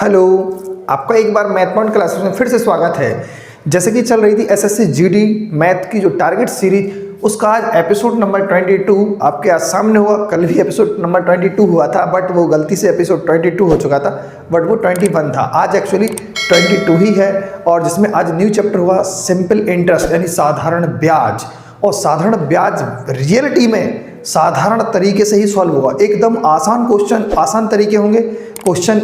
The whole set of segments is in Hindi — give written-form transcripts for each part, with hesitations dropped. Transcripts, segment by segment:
हेलो, आपका एक बार मैथ पॉइंट क्लासेस में फिर से स्वागत है। जैसे कि चल रही थी एसएससी जीडी मैथ की जो टारगेट सीरीज, उसका आज एपिसोड नंबर 22 आपके आज सामने हुआ। कल भी एपिसोड नंबर 22 हुआ था, बट वो गलती से एपिसोड 22 हो चुका था, बट वो 21 था। आज एक्चुअली 22 ही है, और जिसमें आज न्यू चैप्टर हुआ सिंपल इंटरेस्ट यानी साधारण ब्याज। और साधारण ब्याज रियलिटी में साधारण तरीके से ही सॉल्व होगा। एकदम आसान क्वेश्चन, आसान तरीके होंगे क्वेश्चन।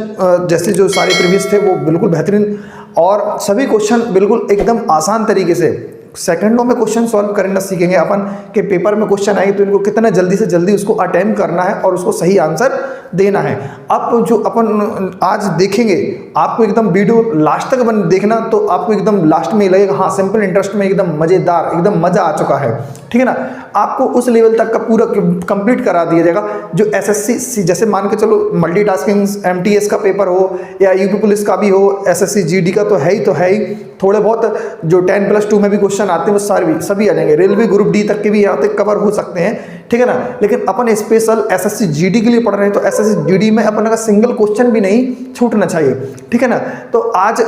जैसे जो सारे प्रीवियस थे वो बिल्कुल बेहतरीन, और सभी क्वेश्चन बिल्कुल एकदम आसान तरीके से सेकंडों में क्वेश्चन सॉल्व करना सीखेंगे अपन। के पेपर में क्वेश्चन आए तो इनको कितना जल्दी से जल्दी उसको अटेम्प्ट करना है और उसको सही आंसर देना है। अब जो अपन आज देखेंगे, आपको एकदम वीडियो लास्ट तक देखना, तो आपको एकदम लास्ट में लगेगा हाँ सिंपल इंटरेस्ट में एकदम मज़ेदार, एकदम मज़ा आ चुका है। ठीक है ना। आपको उस लेवल तक का पूरा कंप्लीट करा दिया जाएगा जो एसएससी, जैसे मान के चलो मल्टीटास्किंग एमटीएस का पेपर हो या यूपी पुलिस का भी हो, एसएससी जीडी का तो है ही। थोड़े बहुत जो 10+2 में भी क्वेश्चन आते हैं वो सारे सभी आ जाएंगे। रेलवे ग्रुप डी तक के भी यहाँ तक कवर हो सकते हैं। ठीक है ना। लेकिन अपन स्पेशल एसएससी जीडी के लिए पढ़ रहे हैं, तो एसएससी जीडी में अपन का सिंगल क्वेश्चन भी नहीं छूटना चाहिए। ठीक है ना। तो आज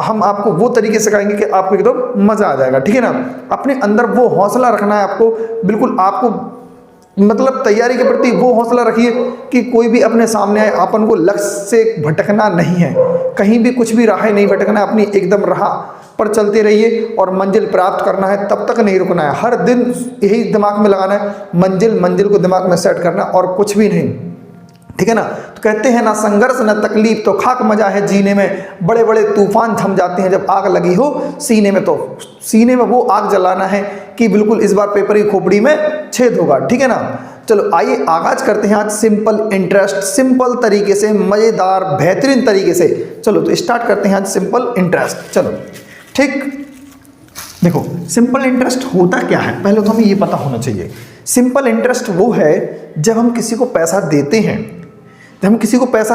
हम आपको वो तरीके सिखाएंगे कि आपको एकदम मजा आ जाएगा। ठीक है ना। अपने अंदर वो हौसला रखना है आपको, बिल्कुल आपको मतलब तैयारी के प्रति वो हौसला रखिए कि कोई भी अपने सामने आए, अपन को लक्ष्य से भटकना नहीं है, कहीं भी कुछ भी राह नहीं भटकना है, अपनी एकदम राह पर चलते रहिए और मंजिल प्राप्त करना है, तब तक नहीं रुकना है। हर दिन यही दिमाग में लगाना है, मंजिल को दिमाग में सेट करना और कुछ भी नहीं। ठीक है ना। तो कहते हैं ना संघर्ष न तकलीफ तो खाक मजा है जीने में, बड़े बड़े तूफान थम जाते हैं जब आग लगी हो सीने में। तो सीने में वो आग जलाना है कि बिल्कुल इस बार पेपर की खोपड़ी में छेद होगा। ठीक है ना। चलो आइए आगाज करते हैं आज सिंपल इंटरेस्ट, सिंपल तरीके से, मजेदार बेहतरीन तरीके से। चलो तो स्टार्ट करते हैं आज सिंपल इंटरेस्ट। चलो ठीक, देखो सिंपल इंटरेस्ट होता क्या है पहले तो हमें ये पता होना चाहिए। सिंपल इंटरेस्ट वो है जब हम किसी को पैसा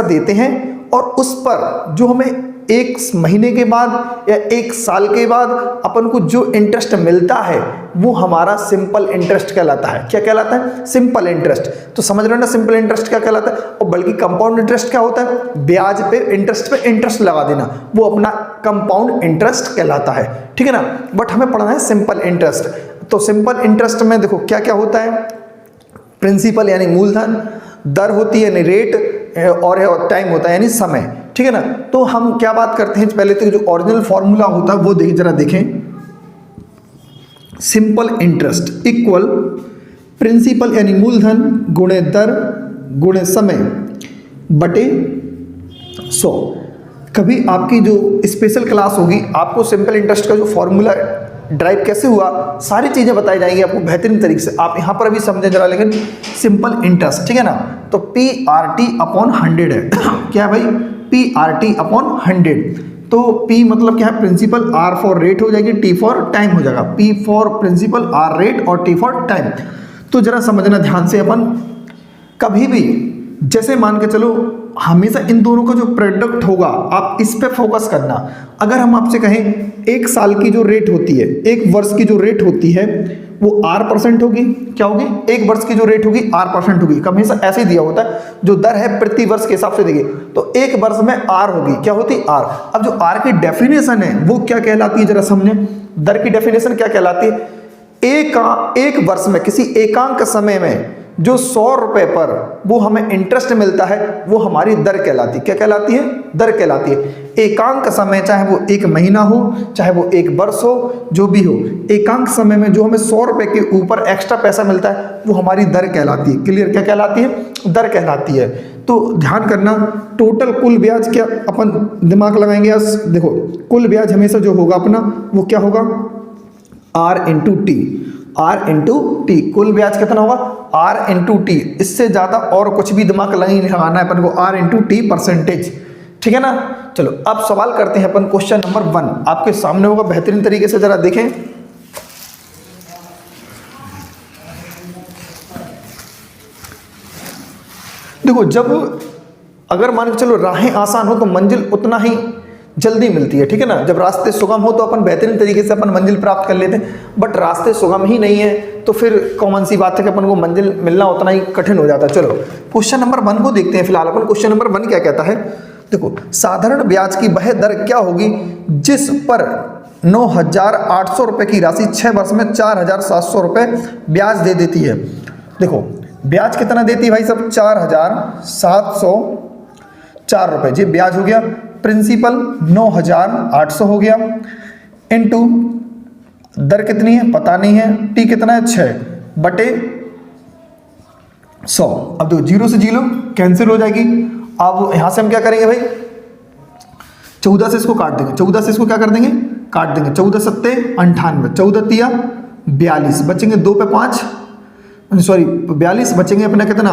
देते हैं, और उस पर जो हमें एक महीने के बाद या एक साल के बाद अपन को जो इंटरेस्ट मिलता है वो हमारा सिंपल इंटरेस्ट कहलाता है। क्या कहलाता है? Simple interest. तो समझ रहे हो ना सिंपल इंटरेस्ट क्या कहलाता है। और बल्कि कंपाउंड इंटरेस्ट क्या होता है? ब्याज पे इंटरेस्ट लगा देना, वो अपना कंपाउंड इंटरेस्ट कहलाता है। ठीक है ना। बट हमें पढ़ना है सिंपल इंटरेस्ट। तो सिंपल इंटरेस्ट में देखो क्या क्या होता है। प्रिंसिपल यानी मूलधन, दर होती है यानी रेट, और टाइम होता है यानी समय। ठीक है ना। तो हम क्या बात करते हैं, पहले तो जो ओरिजिनल फॉर्मूला होता है वो जरा देखें। सिंपल इंटरेस्ट इक्वल प्रिंसिपल यानी मूलधन गुणे दर गुणे समय बटे 100। कभी आपकी जो स्पेशल क्लास होगी आपको सिंपल इंटरेस्ट का जो फॉर्मूला ड्राइव कैसे हुआ सारी चीज़ें बताई जाएंगी आपको बेहतरीन तरीके से। आप यहाँ पर अभी समझे जरा, लेकिन सिंपल इंटरेस्ट। ठीक है ना। तो PRT अपॉन 100 है। क्या है भाई? PRT upon 100। तो P मतलब क्या है? प्रिंसिपल, R फॉर रेट हो जाएगी, T फॉर टाइम हो जाएगा। P for principal, R rate और T फॉर टाइम। तो जरा समझना ध्यान से, अपन कभी भी जैसे मान के चलो हमेशा इन दोनों का जो प्रोडक्ट होगा आप इस पे फोकस करना। अगर हम आपसे कहें एक साल की जो रेट होती है, एक वर्ष की जो रेट होती है वो R% होगी। क्या होगी? एक वर्ष की जो रेट होगी R% होगी। हमेशा ऐसे ही दिया होता है, जो दर है प्रति वर्ष के हिसाब से देखिए। तो एक वर्ष में R होगी। क्या होती? R। अब जो R की डेफिनेशन है वो क्या कहलाती है जरा समझे। दर की डेफिनेशन क्या कहलाती है? एक वर्ष में किसी एकांक समय में जो 100 रुपए पर वो हमें इंटरेस्ट मिलता है वो हमारी दर कहलाती है। क्या कहलाती है? दर कहलाती है। एकांक समय, चाहे वो एक महीना हो चाहे वो एक वर्ष हो, जो भी हो, एकांक समय में जो हमें 100 रुपए के ऊपर एक्स्ट्रा पैसा मिलता है वो हमारी दर कहलाती है। क्लियर? क्या कहलाती है? दर कहलाती है। तो ध्यान करना, टोटल कुल ब्याज क्या अपन दिमाग लगाएंगे। देखो कुल ब्याज हमेशा जो होगा अपना वो क्या होगा? R into T. कुल ब्याज कितना होगा? R into T. इससे ज़्यादा और कुछ भी दिमाग नहीं लगाना है अपन को। R into T percentage. ठीक है ना। चलो अब सवाल करते हैं अपन। क्वेश्चन नंबर 1 आपके सामने होगा बेहतरीन तरीके से, जरा देखें। देखो जब अगर मान के चलो राहें आसान हो तो मंजिल उतना ही जल्दी मिलती है। ठीक है ना। जब रास्ते सुगम हो तो अपन बेहतरीन तरीके से अपन मंजिल प्राप्त कर लेते हैं, बट रास्ते सुगम ही नहीं है तो फिर कॉमन सी बात है कि अपन को मंजिल मिलना उतना ही कठिन हो जाता है। चलो क्वेश्चन नंबर 1 को देखते हैं। फिलहाल अपन क्वेश्चन नंबर 1 क्या कहता है। देखो साधारण ब्याज की वह दर क्या होगी जिस पर 9,800 रुपये की राशि 6 वर्ष में 4,700 रुपये ब्याज दे देती है। देखो ब्याज कितना देती है भाई सब, 4,704 रुपये, जी ब्याज हो गया। प्रिंसिपल 9,800 हो गया, इनटू दर कितनी है पता नहीं है, टी कितना है 6 बटे 100। अब देखो 0 से 0 कैंसिल हो जाएगी। अब यहां से हम क्या करेंगे भाई, 14 से इसको काट देंगे, 14 से इसको क्या कर देंगे काट देंगे, 14 सत्ते 98, 14 तिया 42, बचेंगे 2 पे 5, सॉरी 42 बचेंगे अपना कितना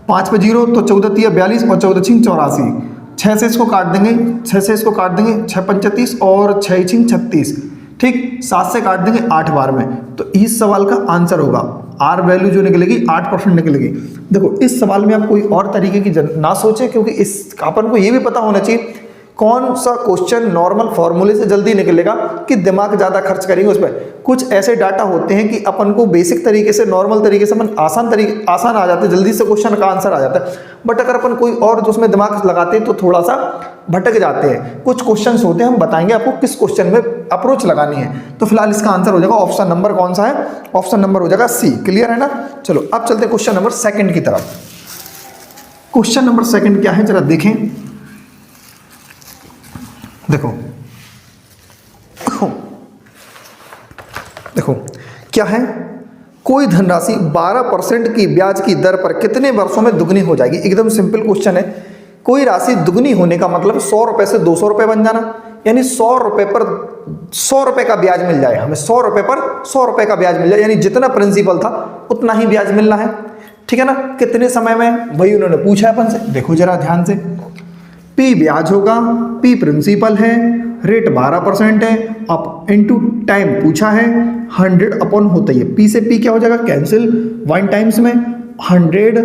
5 पे 0, तो 14 तिया 42 और 14 छिंग 84, 6 से इसको काट देंगे, 6 से इसको काट देंगे 6 35 और 6 छिंग 36, ठीक 7 से काट देंगे 8 बार में। तो इस सवाल का आंसर होगा आर वैल्यू जो निकलेगी 8% निकलेगी। देखो इस सवाल में आप कोई और तरीके की ना सोचें, क्योंकि इस अपन को ये भी पता होना चाहिए कौन सा क्वेश्चन नॉर्मल फॉर्मूले से जल्दी निकलेगा कि दिमाग ज़्यादा खर्च करेंगे उस पर। कुछ ऐसे डाटा होते हैं कि अपन को बेसिक तरीके से नॉर्मल तरीके से अपन आसान आ जाते हैं, जल्दी से क्वेश्चन का आंसर आ जाता है। बट अगर अपन कोई और उसमें दिमाग लगाते हैं तो थोड़ा सा भटक जाते हैं। कुछ क्वेश्चंस होते हैं, हम बताएंगे आपको किस क्वेश्चन में अप्रोच लगानी है। तो फिलहाल इसका आंसर हो जाएगा ऑप्शन नंबर कौन सा है, ऑप्शन नंबर हो जाएगा सी। क्लियर है ना। चलो अब चलते हैं क्वेश्चन नंबर 2 की तरफ। क्वेश्चन नंबर 2 क्या है जरा देखें। देखो क्या है, कोई धनराशि 12% की ब्याज की दर पर कितने वर्षों में दुगनी हो जाएगी। एकदम सिंपल क्वेश्चन है। कोई राशि दुगनी होने का मतलब 100 रुपए से 200 रुपए बन जाना, यानी 100 रुपए पर 100 रुपए का ब्याज मिल जाए हमें, 100 रुपए पर 100 रुपए का ब्याज मिल जाए, यानी जितना प्रिंसिपल था उतना ही ब्याज मिलना है। ठीक है ना। कितने समय में, वही उन्होंने पूछा अपन से। देखो जरा ध्यान से, पी ब्याज होगा, पी प्रिंसिपल है, रेट 12% है, अब इनटू टाइम पूछा है, 100 अपॉन होता है, पी से पी क्या हो जाएगा कैंसिल, 1 टाइम्स में 100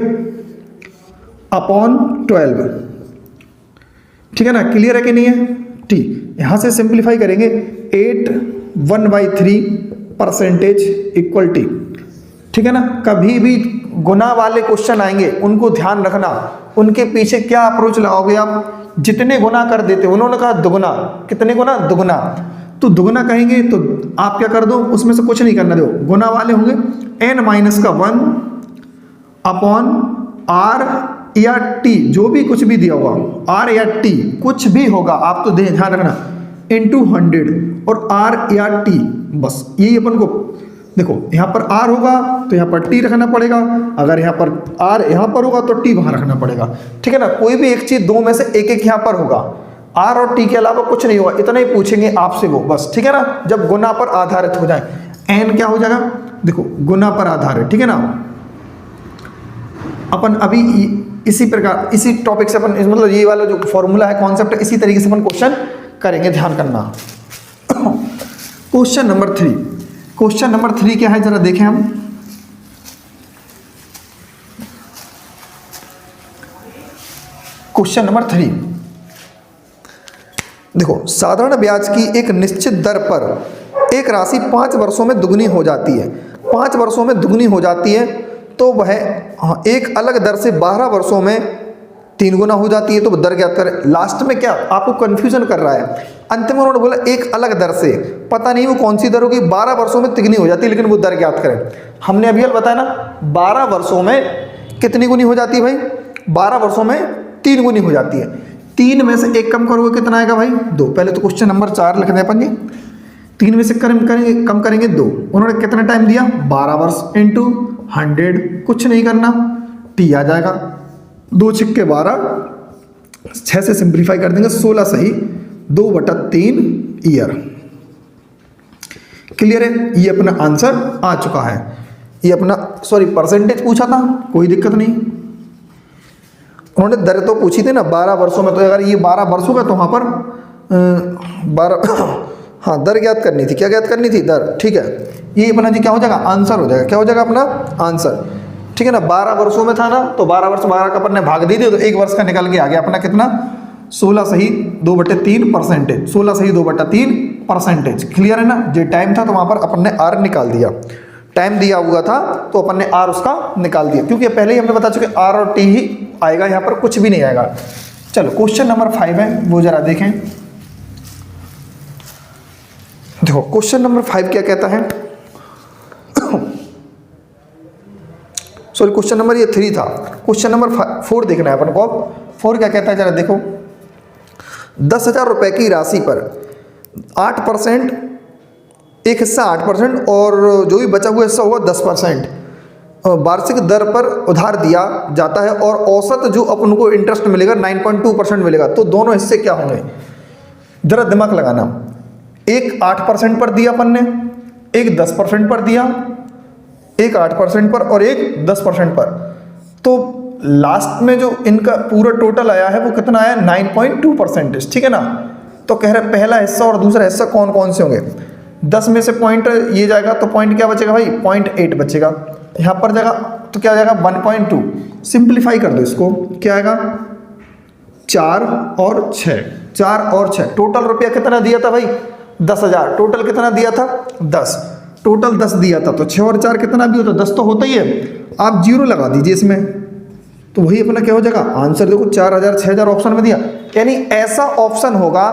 अपॉन 12। ठीक है ना। क्लियर है कि नहीं है। टी यहां से सिंप्लीफाई करेंगे, 8 1/3% इक्वल टी। ठीक है ना। कभी भी गुना वाले क्वेश्चन आएंगे उनको ध्यान रखना, उनके पीछे क्या अप्रोच लगाओगे आप, जितने गुना कर देते, उन्होंने कहा दुगुना, कितने गुना दुगुना, तो दुगुना कहेंगे तो आप क्या कर दो, उसमें से कुछ नहीं करना दो, गुना वाले होंगे n-1 अपॉन r या t, जो भी कुछ भी दिया होगा r या t कुछ भी होगा, आप तो ध्यान रखना, इनटू 100 और r या t, बस यही अपन को। देखो यहाँ पर r होगा तो यहाँ पर t रखना पड़ेगा, अगर यहाँ पर r यहाँ पर होगा तो t वहाँ रखना पड़ेगा। ठीक है ना। कोई भी एक चीज दो में से एक एक यहाँ पर होगा, r और t के अलावा कुछ नहीं होगा, इतना ही पूछेंगे आपसे वो, बस। ठीक है ना। जब गुना पर आधारित हो जाए, n क्या हो जाएगा, देखो गुना पर आधारित। ठीक है ना। अपन अभी इसी प्रकार इसी टॉपिक से अपन मतलब ये वाला जो फॉर्मूला है, कॉन्सेप्ट है, इसी तरीके से अपन क्वेश्चन करेंगे, ध्यान करना। क्वेश्चन नंबर 3, क्वेश्चन नंबर 3 क्या है जरा देखें हम। क्वेश्चन नंबर 3 देखो, साधारण ब्याज की एक निश्चित दर पर एक राशि 5 वर्षों में दुगनी हो जाती है। 5 वर्षों में दुगनी हो जाती है तो वह एक अलग दर से 12 वर्षों में 3 गुना हो जाती है, तो दर ज्ञात करें। लास्ट में क्या आपको कंफ्यूजन कर रहा है, अंत में उन्होंने बोला एक अलग दर से, पता नहीं वो कौन सी दर होगी, 12 वर्षों में तिगनी हो जाती है, लेकिन वो दर ज्ञात करें। हमने अभी बताया ना 12 वर्षों में कितनी गुनी हो जाती है भाई, 12 वर्षों में 3 गुनी हो जाती है। 3 में से 1 कम करोगे कितना आएगा भाई 2। पहले तो क्वेश्चन नंबर 4 लिख दें अपन जी। 3 में से कम करेंगे 2। उन्होंने कितना टाइम दिया 12 वर्ष, इंटू 100, कुछ नहीं करना, टी आ जाएगा, 2 छिक्के 12, 6 से सिंप्लीफाई कर देंगे, 16 सही 2/3 ईयर। क्लियर है। ये अपना आंसर आ चुका है। ये अपना परसेंटेज पूछा था, कोई दिक्कत नहीं। उन्होंने दर तो पूछी थी ना 12 वर्षों में, तो अगर ये 12 वर्षों का तो वहाँ पर 12 हाँ दर ज्ञात करनी थी। क्या ज्ञात करनी थी, दर। ठीक है। ये अपना जी क्या हो जाएगा, आंसर हो जाएगा। क्या हो जाएगा अपना आंसर। ठीक है ना। 12 वर्षों में था ना, तो 12 वर्ष 12 का अपन ने भाग दे दिया, तो 1 वर्ष का निकल के आ गया अपना कितना 16 सही 2/3%। 16 सही 2/3%। क्लियर है ना। जो टाइम था तो वहाँ पर अपन ने आर निकाल दिया, टाइम दिया हुआ था तो अपन ने आर उसका निकाल दिया, क्योंकि पहले ही हमने बता चुके आर और टी ही आएगा, यहाँ पर कुछ भी नहीं आएगा। चलो क्वेश्चन नंबर 5 है, वो जरा देखें। देखो क्वेश्चन नंबर 5 क्या कहता है, सॉरी क्वेश्चन नंबर ये 3 था, क्वेश्चन नंबर 4 देखना है अपन को। 4 क्या कहता है जरा देखो। 10,000 रुपये की राशि पर 8%, एक हिस्सा 8% और जो भी बचा हुआ हिस्सा होगा 10% वार्षिक दर पर उधार दिया जाता है और औसत जो अपन को इंटरेस्ट मिलेगा 9.2% मिलेगा। तो दोनों हिस्से क्या होंगे, जरा दिमाग लगाना। एक 8% पर दिया अपन ने, एक 10% पर दिया, एक 8% पर और एक 10% पर। तो लास्ट में जो इनका पूरा टोटल आया है वो कितना आया, 9.2%, ठीक है ना। तो कह रहे पहला हिस्सा और दूसरा हिस्सा कौन कौन से होंगे। 10 में से पॉइंट ये जाएगा तो पॉइंट क्या बचेगा भाई, 0.8 बचेगा। यहाँ पर जाएगा तो क्या जाएगा 1.2। सिंप्लीफाई कर दो इसको, क्या आएगा 4 और 6, 4 और 6। टोटल रुपया कितना दिया था भाई, 10,000। टोटल कितना दिया था, 10। टोटल 10 दिया था तो 6 और 4 कितना भी होता, 10 तो होता ही है। आप 0 लगा दीजिए इसमें, तो वही अपना क्या हो जाएगा आंसर। देखो 4,000 6,000 ऑप्शन में दिया, यानी ऐसा ऑप्शन होगा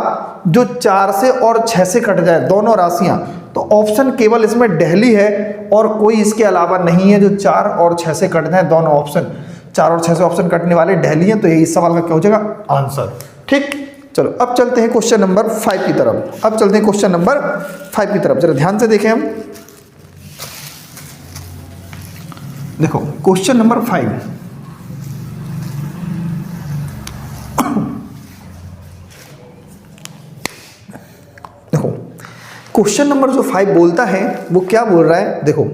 जो 4 से और 6 से कट जाए दोनों राशियां। तो ऑप्शन केवल इसमें दिल्ली है और कोई इसके अलावा नहीं है जो 4 और 6 से कट जाए दोनों ऑप्शन। 4 और 6 से ऑप्शन कटने वाले दिल्ली हैं, तो यही इस सवाल का क्या हो जाएगा आंसर। ठीक, चलो अब चलते हैं क्वेश्चन नंबर 5 की तरफ। अब चलते हैं क्वेश्चन नंबर 5 की तरफ, जरा ध्यान से देखें हम। देखो क्वेश्चन नंबर 5, देखो क्वेश्चन नंबर जो 5 बोलता है वो क्या बोल रहा है, देखो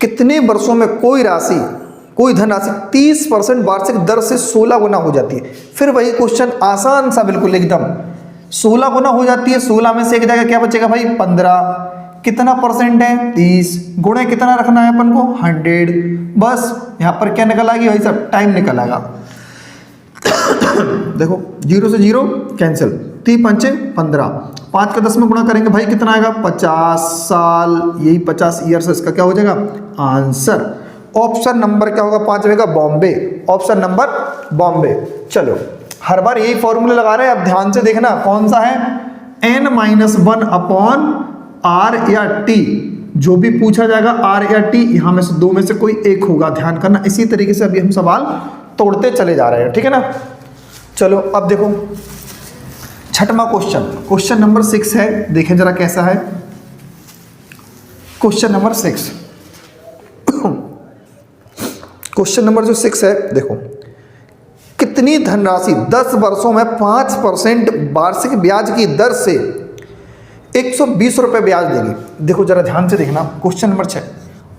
कितने वर्षों में कोई राशि, कोई धनराशि 30% वार्षिक दर से 16 गुना हो जाती है। फिर वही क्वेश्चन आसान सा बिल्कुल एकदम, 16 गुना हो जाती है। 16 में से एक जगह क्या बचेगा भाई 15, कितना परसेंट है 30, गुणे कितना रखना है अपन को 100। बस यहाँ पर क्या निकल आएगी भाई साहब, टाइम निकल आएगा। देखो 0 से 0 कैंसिल, 3 पंचे 15, 5 का 10 में गुणा करेंगे भाई कितना आएगा 50 साल, यही 50 ईयर से इसका क्या हो जाएगा आंसर। ऑप्शन नंबर क्या होगा 5वें का, बॉम्बे। Option number Bombay. चलो हर बार यही फॉर्मूला लगा रहे हैं, अब ध्यान से देखना कौन सा है, n-1 अपॉन r या t। जो भी पूछा जाएगा r या t, यहां में से दो में से कोई एक होगा, ध्यान करना। इसी तरीके से अभी हम सवाल तोड़ते चले जा रहे हैं, ठीक है ना। चलो अब देखो छठवां क्वेश्चन, क्वेश्चन नंबर 6 है, देखें जरा कैसा है क्वेश्चन नंबर 6। क्वेश्चन नंबर जो 6 है, देखो कितनी धनराशि 10 वर्षों में 5% वार्षिक ब्याज की दर से 120 रुपये ब्याज देगी। देखो जरा ध्यान से देखना क्वेश्चन नंबर 6,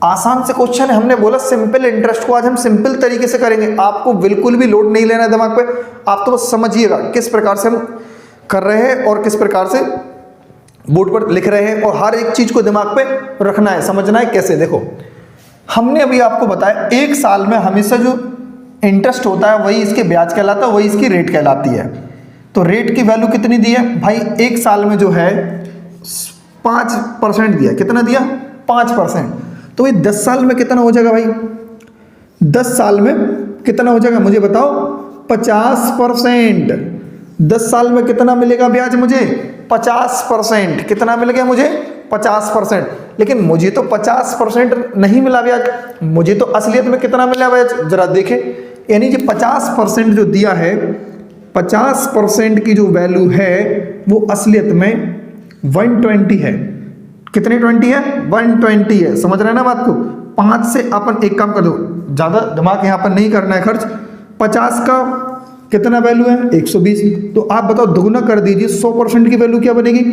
आसान से क्वेश्चन है। हमने बोला सिंपल इंटरेस्ट को आज हम सिंपल तरीके से करेंगे, आपको बिल्कुल भी लोड नहीं लेना है दिमाग पे। आप तो बस समझिएगा किस प्रकार से हम कर रहे हैं और किस प्रकार से बोर्ड पर लिख रहे हैं, और हर एक चीज को दिमाग पे रखना है, समझना है कैसे। देखो हमने अभी आपको बताया एक साल में हमेशा जो इंटरेस्ट होता है वही इसके ब्याज कहलाता है, वही इसकी रेट कहलाती है। तो रेट की वैल्यू कितनी दी है भाई, एक साल में जो है 5% दिया। कितना दिया 5%। तो भाई 10 साल में कितना हो जाएगा भाई, 10 साल में कितना हो जाएगा मुझे बताओ 50%। 10 साल में कितना मिलेगा ब्याज मुझे 50%। कितना मिल गया मुझे 50%। लेकिन मुझे तो 50% नहीं मिला ब्याज, मुझे तो असलियत में कितना मिला ब्याज जरा देखें। यानी कि 50% जो दिया है, 50% की जो वैल्यू है वो असलियत में 120 है। कितनी 20 है 120 है, समझ रहे हैं ना बात को। 5 से अपन एक काम कर दो, ज़्यादा दिमाग यहाँ पर नहीं करना है खर्च। 50 का कितना वैल्यू है 120, तो आप बताओ दोगुना कर दीजिए, 100% की वैल्यू क्या बनेगी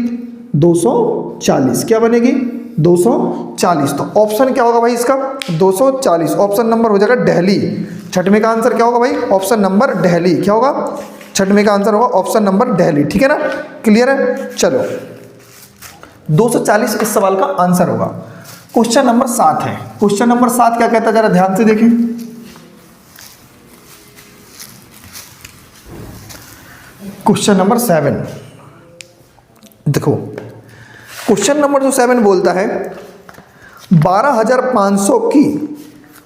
240। क्या बनेगी 240। तो ऑप्शन क्या होगा भाई इसका 240। ऑप्शन नंबर हो जाएगा दिल्ली। छठवें का आंसर क्या होगा भाई, ऑप्शन नंबर दिल्ली। क्या होगा छठवें का आंसर होगा ऑप्शन नंबर दिल्ली, ठीक है ना, क्लियर है। चलो 240 इस सवाल का आंसर होगा। क्वेश्चन नंबर 7 है। क्वेश्चन नंबर 7 क्या कहता है जरा ध्यान से देखें। क्वेश्चन नंबर 7 देखो, क्वेश्चन नंबर जो 7 बोलता है 12,500 की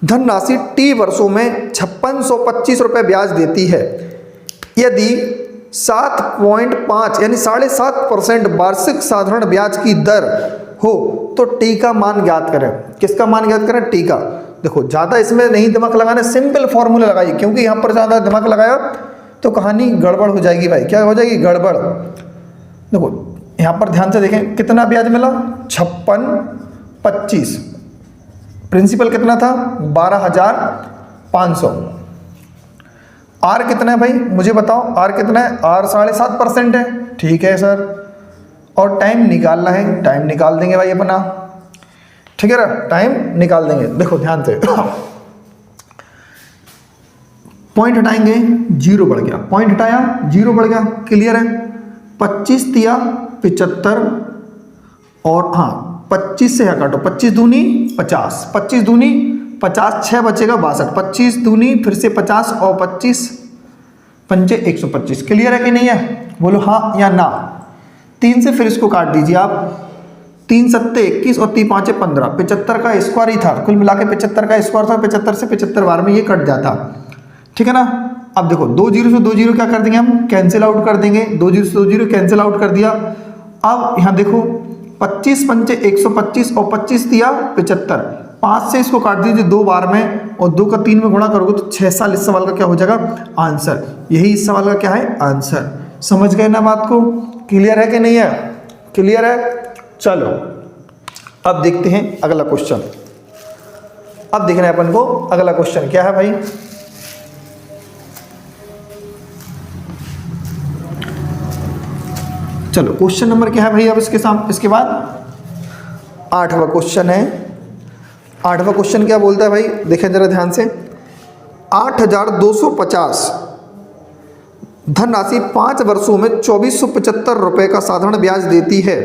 धनराशि T वर्षों में 5625 रुपये ब्याज देती है। यदि 7.5 यानी 7.5% वार्षिक साधारण ब्याज की दर हो तो टी का मान ज्ञात करें। किसका मान ज्ञात करें? टी का। देखो ज़्यादा इसमें नहीं दिमाग लगाना, सिंपल फॉर्मूला लगाइए, क्योंकि यहाँ पर ज़्यादा दिमाग लगाया तो कहानी गड़बड़ हो जाएगी भाई। क्या हो जाएगी? गड़बड़। देखो यहाँ पर ध्यान से देखें, कितना ब्याज मिला? 56.25। प्रिंसिपल कितना था? 12,500। आर कितना है भाई? मुझे बताओ आर कितना है? आर 7.5% है। ठीक है सर। और टाइम निकालना है, टाइम निकाल देंगे भाई अपना, ठीक है ना, टाइम निकाल देंगे। देखो ध्यान से पॉइंट हटाएंगे, 0 बढ़ गया, पॉइंट हटाया 0 बढ़ गया, क्लियर है। 25 तिया 75 और हाँ 25 से यहाँ काटो, 25 दूनी 50, 25 दूनी 50, 6 बचेगा 62, 25 दूनी फिर से 50 और 25 पंचे 125। क्लियर है कि नहीं है? बोलो हाँ या ना। 3 से फिर इसको काट दीजिए आप, 3 सत्ते 21 और 3 पाँचे 15, 75 का स्क्वायर ही था, कुल मिला के 75 का स्क्वायर था। 75 से 75 बार में ये कट जाता, ठीक है ना। अब देखो 2 जीरो से 2 जीरो क्या कर देंगे हम? कैंसिल आउट कर देंगे। 2 जीरो से 2 जीरो कैंसिल आउट कर दिया। अब यहाँ देखो 25 पंचे 125 और 25 दिया 75, 5 से इसको काट दीजिए 2 बार में और 2 का 3 में गुणा करोगे तो 6 साल इस सवाल का क्या हो जाएगा? आंसर। यही इस सवाल का क्या है? आंसर। समझ गए ना बात को? क्लियर है कि नहीं है? क्लियर है। चलो अब देखते हैं अगला क्वेश्चन। अब देखना है अपन को अगला क्वेश्चन क्या है भाई। चलो क्वेश्चन नंबर क्या है भाई? अब इसके बाद 8वां क्वेश्चन है। 8वां क्वेश्चन क्या बोलता है भाई? देखें जरा ध्यान से। 8,250 धनराशि 5 वर्षों में 2475 रुपये का साधारण ब्याज देती है,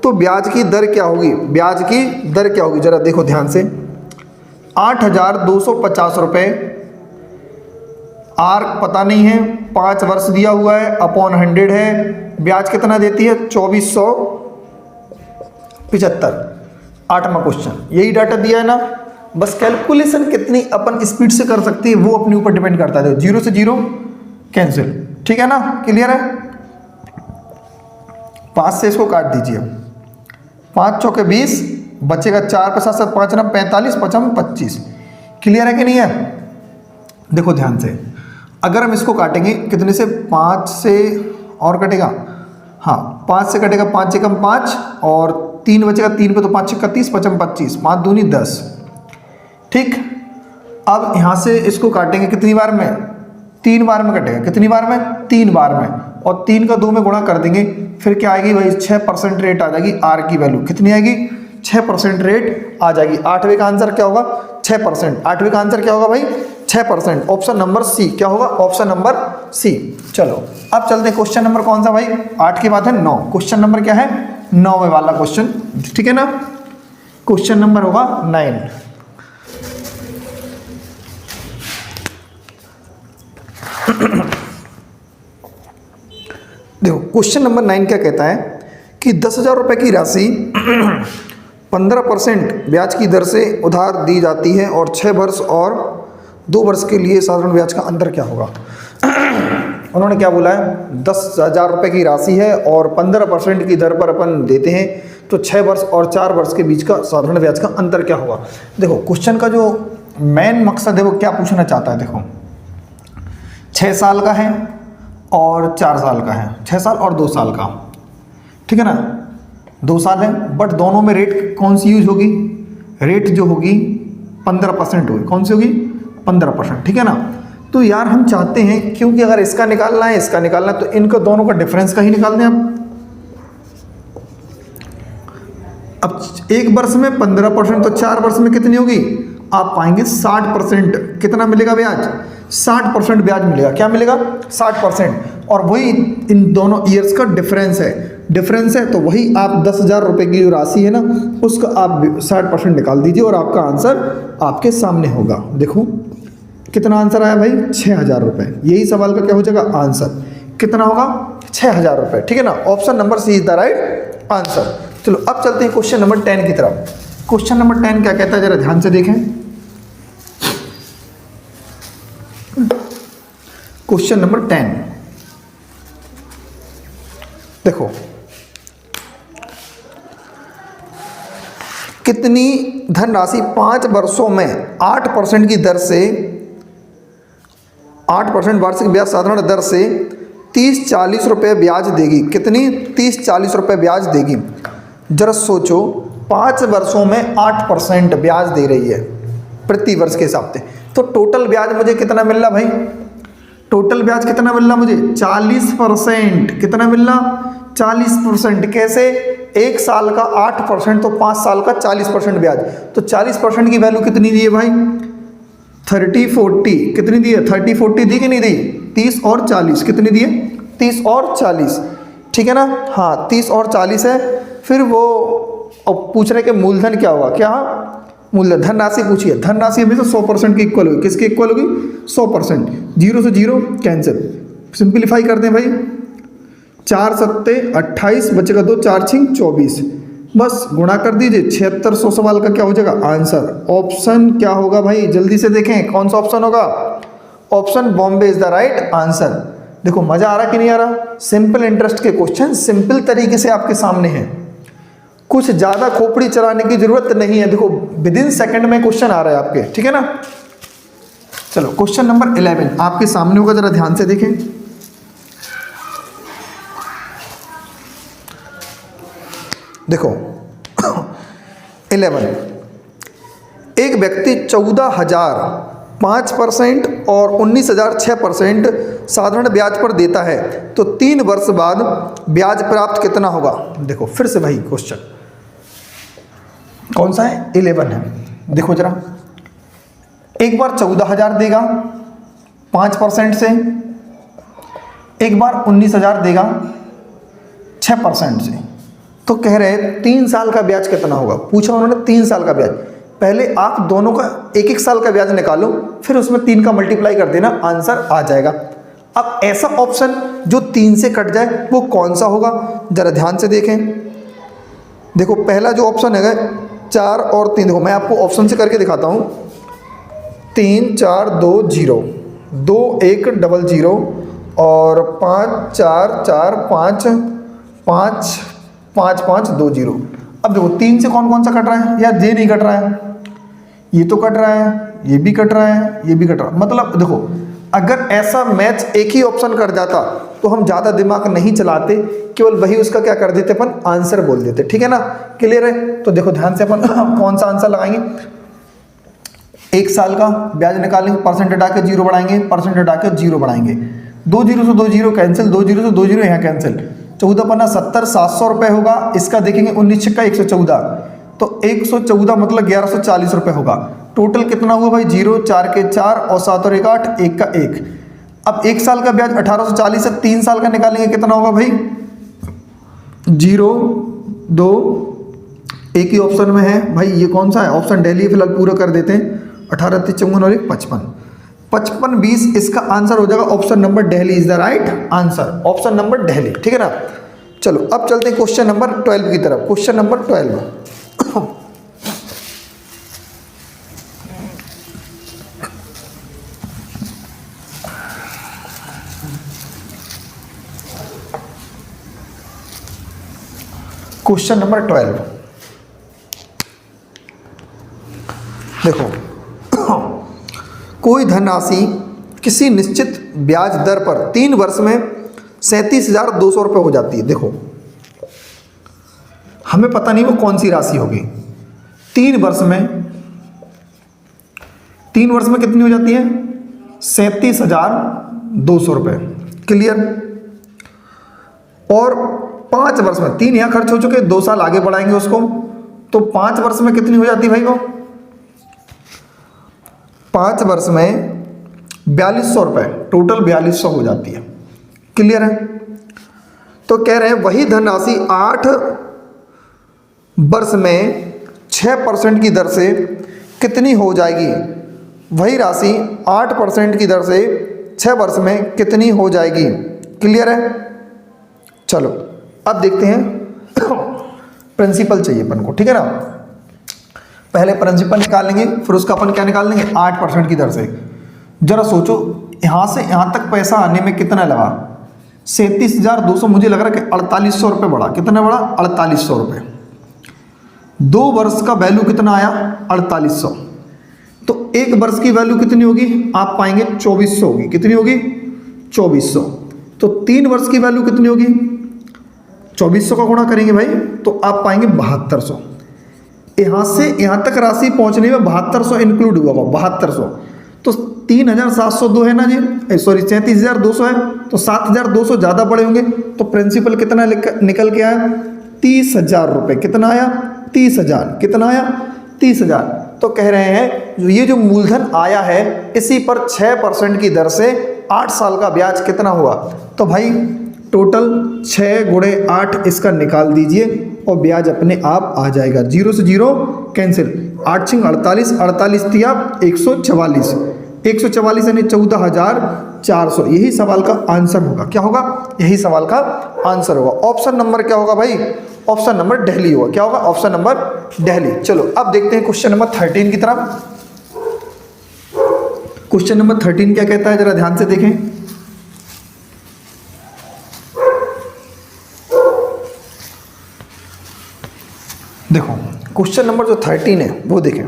तो ब्याज की दर क्या होगी? ब्याज की दर क्या होगी? जरा देखो ध्यान से। 8,250 रुपये, आर पता नहीं है, 5 वर्ष दिया हुआ है, अपॉन 100 है, ब्याज कितना देती है? 2475। 8वां क्वेश्चन यही डाटा दिया है ना, बस कैलकुलेशन कितनी अपन स्पीड से कर सकते हैं वो अपने ऊपर डिपेंड करता है। 0 से 0 कैंसिल, ठीक है ना, क्लियर है। 5 से इसको काट दीजिए, 5 चौके 20 बचेगा, 4 पे 7 5 9 45 55 25। क्लियर है कि नहीं है? देखो ध्यान से, अगर हम इसको काटेंगे कितने से? 5 से और कटेगा, हाँ 5 से कटेगा, 5 से कम 5 और 3 बचेगा, 3 पे तो 5 31 55 25, 5 दूनी 10, ठीक। अब यहाँ से इसको काटेंगे कितनी बार में? 3 बार में कटेगा। कितनी बार में? 3 बार में, और 3 का 2 में गुणा कर देंगे, फिर क्या आएगी भाई? 6% रेट आ जाएगी। आर की वैल्यू कितनी आएगी? 6% रेट आ जाएगी। 8वें का आंसर क्या होगा? 6%। 8वें का आंसर क्या होगा भाई? 6%। ऑप्शन नंबर सी क्या होगा? Option number C. चलो अब चलते हैं क्वेश्चन नंबर कौन सा भाई? 8 के बाद है 9। क्वेश्चन नंबर क्या है? 9वें वाला क्वेश्चन, ठीक है ना। क्वेश्चन नंबर होगा 9। देखो क्वेश्चन नंबर 9 क्या कहता है कि 10,000 रुपये की राशि 15% ब्याज की दर से उधार दी जाती है और 6 वर्ष और 2 वर्ष के लिए साधारण ब्याज का अंतर क्या होगा? उन्होंने क्या बोला है? 10,000 रुपये की राशि है और 15% की दर पर अपन देते हैं, तो 6 वर्ष और 4 वर्ष के बीच का साधारण ब्याज का अंतर क्या होगा? देखो क्वेश्चन का जो मेन मकसद है वो क्या पूछना चाहता है? देखो 6 साल का है और 4 साल का है, 6 साल और 2 साल का, ठीक है ना। 2 साल है, बट दोनों में रेट कौन सी यूज होगी? रेट जो होगी 15% होगी। कौन सी होगी? 15%, ठीक है ना। तो यार हम चाहते हैं, क्योंकि अगर इसका निकालना है इसका निकालना है, तो इनका दोनों का डिफरेंस का ही निकाल दें अब 1 वर्ष में 15%, तो 4 वर्ष में कितनी होगी? आप पाएंगे 60%। कितना मिलेगा ब्याज? 60% ब्याज मिलेगा। क्या मिलेगा? 60%। और वही इन दोनों ईयर्स का डिफरेंस है, तो वही आप 10,000 रुपये की जो राशि है ना, उसका आप 60% निकाल दीजिए और आपका आंसर आपके सामने होगा। देखो कितना आंसर आया भाई? 6,000 रुपये। यही सवाल का क्या हो जाएगा? आंसर कितना होगा? 6,000 रुपये, ठीक है ना। Option number C is the right answer. चलो अब चलते हैं क्वेश्चन नंबर 10 की तरफ। क्वेश्चन नंबर 10 क्या कहता है? जरा ध्यान से देखें। क्वेश्चन नंबर 10 देखो, कितनी धनराशि 5 वर्षों में 8% की दर से 8% वार्षिक ब्याज साधारण दर से 30-40 रुपये ब्याज देगी? कितनी 30-40 रुपये ब्याज देगी? जरा सोचो, 5 वर्षों में 8% ब्याज दे रही है प्रति वर्ष के हिसाब से, तो टोटल ब्याज मुझे कितना मिल रहा भाई? टोटल ब्याज कितना मिल रहा मुझे? 40%। कितना मिल रहा? 40%। कैसे? एक साल का 8% तो 5 साल का 40% ब्याज, तो 40% की वैल्यू कितनी दी है भाई? 30-40। कितनी दी है? 30-40 दी कि नहीं दी? 30 और 40 कितनी दी है? 30 और 40, ठीक है ना? हाँ 30 और 40 है। फिर वो अब पूछ रहे कि मूलधन क्या होगा? क्या मूलधन? धनराशि पूछिए। धनराशि हमेशा 100% की इक्वल होगी। किसकी इक्वल होगी? 100%। 0 से 0 कैंसिल, सिंप्लीफाई करते हैं भाई। 4 सत्ते 28, बचेगा 2, 4 छिंग 24, बस गुणा कर दीजिए। 7600 सवाल का क्या हो जाएगा आंसर? ऑप्शन क्या होगा भाई? जल्दी से देखें कौन सा ऑप्शन होगा? Option Bombay is the right answer. देखो मजा आ रहा कि नहीं आ रहा? सिंपल इंटरेस्ट के क्वेश्चन सिंपल तरीके से आपके सामने हैं, कुछ ज्यादा खोपड़ी चलाने की जरूरत नहीं है। देखो विदिन सेकंड में क्वेश्चन आ रहा है आपके, ठीक है ना? चलो क्वेश्चन नंबर 11 आपके सामने होगा, जरा ध्यान से देखें। देखो 11, एक व्यक्ति 14,000 5% और 19,000 6% साधारण ब्याज पर देता है, तो 3 वर्ष बाद ब्याज प्राप्त कितना होगा? देखो फिर से भाई क्वेश्चन कौन सा है? 11 है। देखो जरा, एक बार 14,000 देगा 5% से, एक बार 19,000 देगा 6% से, तो कह रहे हैं 3 साल का ब्याज कितना होगा? पूछा उन्होंने 3 साल का ब्याज। पहले आप दोनों का 1-1 साल का ब्याज निकालो, फिर उसमें 3 का मल्टीप्लाई कर देना, आंसर आ जाएगा। अब ऐसा ऑप्शन जो 3 से कट जाए वो कौन सा होगा? जरा ध्यान से देखें। देखो पहला जो ऑप्शन है 4 और 3, देखो मैं आपको ऑप्शन से करके दिखाता हूँ। 3 4 2 0, 2 1 0 और 5 4 4 5 5 5 5 2 0। अब देखो 3 से कौन कौन सा कट रहा है? यार ये नहीं कट रहा है, ये तो कट रहा है, ये भी कट रहा है, ये भी कट रहा है। मतलब देखो अगर ऐसा मैच एक ही ऑप्शन कर जाता तो हम ज़्यादा दिमाग नहीं चलाते, केवल वही उसका क्या कर देते, अपन आंसर बोल देते, ठीक है ना? क्लियर है? तो देखो ध्यान से अपन कौन सा आंसर लगाएंगे। 1 साल का ब्याज निकालेंगे, परसेंट हटा के 0 बढ़ाएंगे, परसेंट हटा के 0 बढ़ाएंगे। 2 0 से 2 0 कैंसिल, 2 0 से 2 0 यहाँ कैंसिल। 14 पन्ना 70, 700 रुपये होगा। इसका देखेंगे 19 छक्का 114, तो 114 मतलब 1140 रुपये होगा। टोटल कितना हुआ भाई? 0 4 के 4 और 7 और 1 8, 1 का 1। अब 1 साल का ब्याज 1840 है, 3 साल का निकालेंगे कितना होगा भाई? 0 2, एक ही ऑप्शन में है भाई, ये कौन सा है? ऑप्शन दिल्ली फिलहाल पूरा कर देते हैं। 18 54 और 1 55, 55 20, इसका आंसर हो जाएगा option number Delhi is the right answer. Option number Delhi, ठीक है ना? चलो अब चलते हैं क्वेश्चन नंबर 12 की तरफ। क्वेश्चन नंबर 12 क्वेश्चन नंबर 12 देखो, कोई धनराशि किसी निश्चित ब्याज दर पर 3 वर्ष में 37,200 रुपये हो जाती है। देखो हमें पता नहीं वो कौन सी राशि होगी। 3 वर्ष में कितनी हो जाती है? 37,200 रुपये। क्लियर? और 5 वर्ष में 3 यहाँ खर्च हो चुके, 2 साल आगे बढ़ाएंगे उसको, तो 5 वर्ष में कितनी हो जाती है भाई? वो 5 वर्ष में 4200 रुपये, टोटल 4200 हो जाती है। क्लियर है? तो कह रहे हैं वही धनराशि 8 वर्ष में 6% की दर से कितनी हो जाएगी? वही राशि 8% की दर से 6 वर्ष में कितनी हो जाएगी? क्लियर है? चलो अब देखते हैं प्रिंसिपल चाहिए अपन को, ठीक है ना? पहले प्रिंसिपल निकालेंगे, फिर उसका अपन क्या निकाल लेंगे? 8% की दर से। जरा सोचो यहाँ से यहाँ तक पैसा आने में कितना लगा? 37,200, मुझे लग रहा है कि 4800 रुपये बढ़ा। कितना बढ़ा? 4800 रुपये। 2 वर्ष का वैल्यू कितना आया? 4800। तो 1 वर्ष की वैल्यू कितनी होगी? आप पाएंगे 2400 होगी। कितनी होगी? 2400। तो 3 वर्ष की वैल्यू कितनी होगी? 2400 का गुणा करेंगे भाई तो आप पाएंगे 7200। यहाँ से यहाँ तक राशि पहुँचने में 7200 इंक्लूड हुआ होगा। 7200 तो 3702 है ना जी, सॉरी 37,200 है, तो 7,200 ज़्यादा पड़े होंगे। तो प्रिंसिपल कितना निकल के आया? 30,000 रुपये। कितना आया? 30,000। कितना आया? 30,000। तो कह रहे हैं ये जो मूलधन आया है इसी पर 6% की दर से 8 साल का ब्याज कितना हुआ? तो भाई टोटल 6 गुणे 8 इसका निकाल दीजिए और ब्याज अपने आप आ जाएगा। 0 से 0 कैंसिल। 8 छिंग 48, 48 दिया 144, 144 यानी 14,400। यही सवाल का आंसर होगा। क्या होगा? यही सवाल का आंसर होगा। ऑप्शन नंबर क्या होगा भाई? ऑप्शन नंबर दिल्ली होगा। क्या होगा? Option number Delhi. चलो अब देखते हैं क्वेश्चन नंबर 13 की तरफ। क्वेश्चन नंबर 13 क्या कहता है, जरा ध्यान से देखें। देखो क्वेश्चन नंबर जो 13 है वो देखें।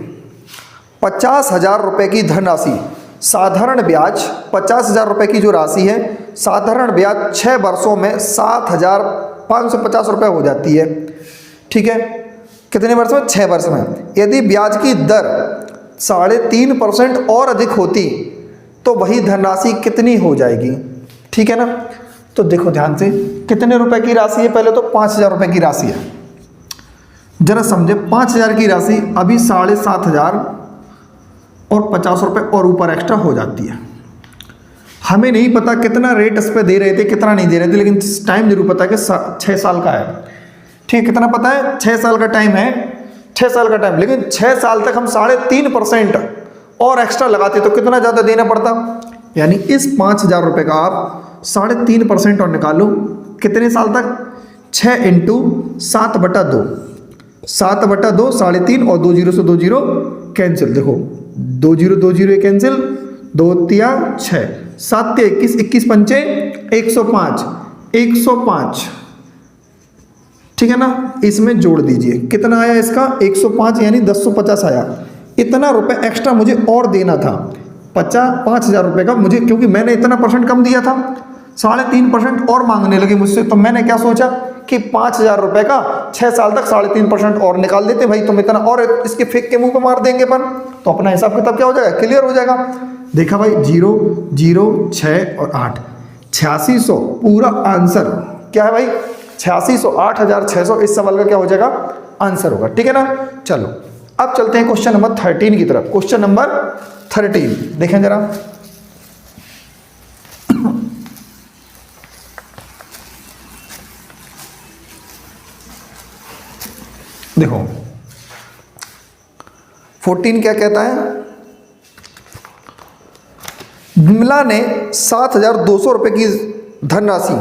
50,000 रुपये की धनराशि, साधारण ब्याज 50,000 रुपये की जो राशि है, साधारण ब्याज 6 वर्षों में 7,550 रुपये हो जाती है। ठीक है, कितने वर्ष में? 6 वर्ष में। यदि ब्याज की दर 3.5% और अधिक होती तो वही धनराशि कितनी हो जाएगी? ठीक है ना। तो देखो ध्यान से, कितने रुपए की राशि है? पहले तो 5,000 रुपये की राशि है। जरा समझे, 5,000 की राशि अभी 7,500 और 50 रुपये और ऊपर एक्स्ट्रा हो जाती है। हमें नहीं पता कितना रेट इस पर दे रहे थे, कितना नहीं दे रहे थे, लेकिन टाइम जरूर पता है कि 6 साल का है। ठीक है, कितना पता है? 6 साल का टाइम है, 6 साल का टाइम। लेकिन 6 साल तक हम 3.5% और एक्स्ट्रा लगाते तो कितना ज़्यादा देना पड़ता? यानी इस 5,000 रुपये का आप 3.5% और निकालो। कितने साल तक? 6 × 7/2, 7/2 3.5 और 2 0 से 2 0 कैंसिल। देखो 2 0 2 0 कैंसिल, 2 तिया 6, 7 तिया 21, 21 पंचे 105, 105। ठीक है ना। इसमें जोड़ दीजिए, कितना आया इसका? 105 यानी 1050 आया। इतना रुपए एक्स्ट्रा मुझे और देना था, 5,000 रुपये का मुझे, क्योंकि मैंने इतना परसेंट कम दिया था, 3.5% और मांगने लगे मुझसे। तो मैंने क्या सोचा कि 5,000 रुपये का 6 साल तक 3.5% और निकाल देते भाई, तुम इतना और इसके फेंक के मुंह पे मार देंगे अपन, तो अपना हिसाब किताब क्या हो जाएगा? क्लियर हो जाएगा। देखा भाई, 0 0 6 और 8, 8600 पूरा आंसर क्या है भाई? 8600, 8,600 इस सवाल का क्या हो जाएगा? आंसर होगा। ठीक है ना। चलो अब चलते हैं क्वेश्चन नंबर 13 की तरफ। क्वेश्चन नंबर 13 देखें जरा। देखो 14 क्या कहता है? विमला ने 7,200 रुपये की धनराशि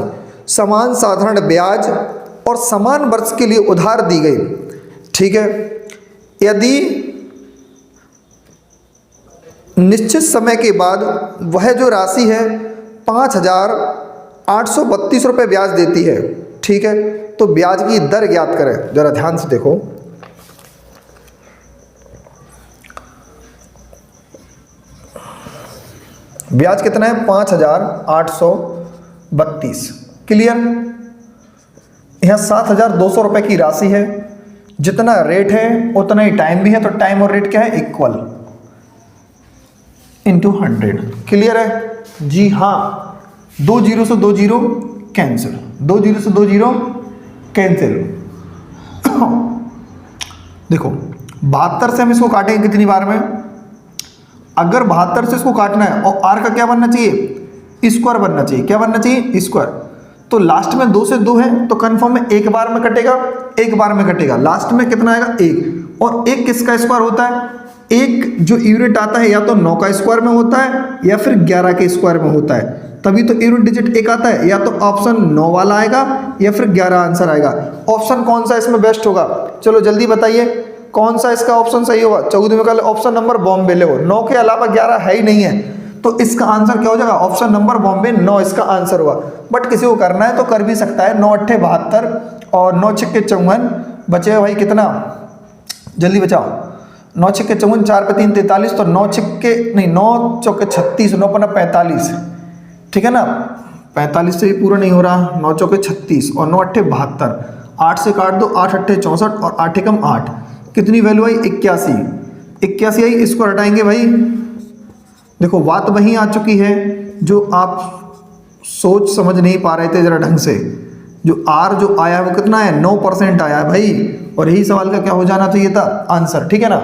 समान साधारण ब्याज और समान वर्ष के लिए उधार दी गई। ठीक है, यदि निश्चित समय के बाद वह जो राशि है 5,832 रुपये ब्याज देती है। ठीक है, तो ब्याज की दर ज्ञात करें। जरा ध्यान से देखो, ब्याज कितना है? 5,832। क्लियर। यहाँ 7,200 रुपये की राशि है, जितना रेट है उतना ही टाइम भी है, तो टाइम और रेट क्या है? Equal into 100। क्लियर है जी? हाँ, 2 0 से 2 0 कैंसिल, 2 0 से 2 0 कैंसिल। देखो 72 से हम इसको काटेंगे कितनी बार में? अगर 72 से इसको काटना है और आर का क्या बनना चाहिए? स्क्वायर बनना चाहिए। क्या बनना चाहिए? स्क्वायर। तो लास्ट में 2 से 2 है तो कन्फर्म में एक बार में कटेगा, एक बार में कटेगा। लास्ट में कितना आएगा? 1। और 1 किसका स्क्वायर होता है? 1 जो यूनिट आता है या तो 9 का स्क्वायर में होता है या फिर 11 के स्क्वायर में होता है, तभी तो यूनिट डिजिट 1 आता है। या तो ऑप्शन 9 वाला आएगा या फिर 11 आंसर आएगा। ऑप्शन कौन सा इसमें बेस्ट होगा? चलो जल्दी बताइए, कौन सा इसका ऑप्शन सही होगा? 14 में ऑप्शन नंबर बॉम्बे ले हो। 9 के अलावा 11 है ही नहीं है, तो इसका आंसर क्या हो जाएगा? ऑप्शन नंबर बॉम्बे 9 इसका आंसर हुआ। बट किसी को करना है तो कर भी सकता है। 9 अट्ठे 72 और 9 छक्के 54, बचेगा भाई कितना? जल्दी बचाओ। 9 छक्के 54, 4 पे 3 43, तो 9 छक्के नहीं 9 चौके 36, 9 पन्ना 45, ठीक है ना? 45 से भी पूरा नहीं हो रहा। 9 चौके 36 और 9 अट्ठे 72, 8 से काट दो, 8 अट्ठे 64 और 8 एकम 8, कितनी वैल्यू आई? 81। 81 आई, इसको हटाएंगे भाई। देखो बात वही आ चुकी है जो आप सोच समझ नहीं पा रहे थे जरा ढंग से। जो आर जो आया है वो कितना है? 9% आया है भाई। और यही सवाल का क्या हो जाना चाहिए था? आंसर, ठीक है ना?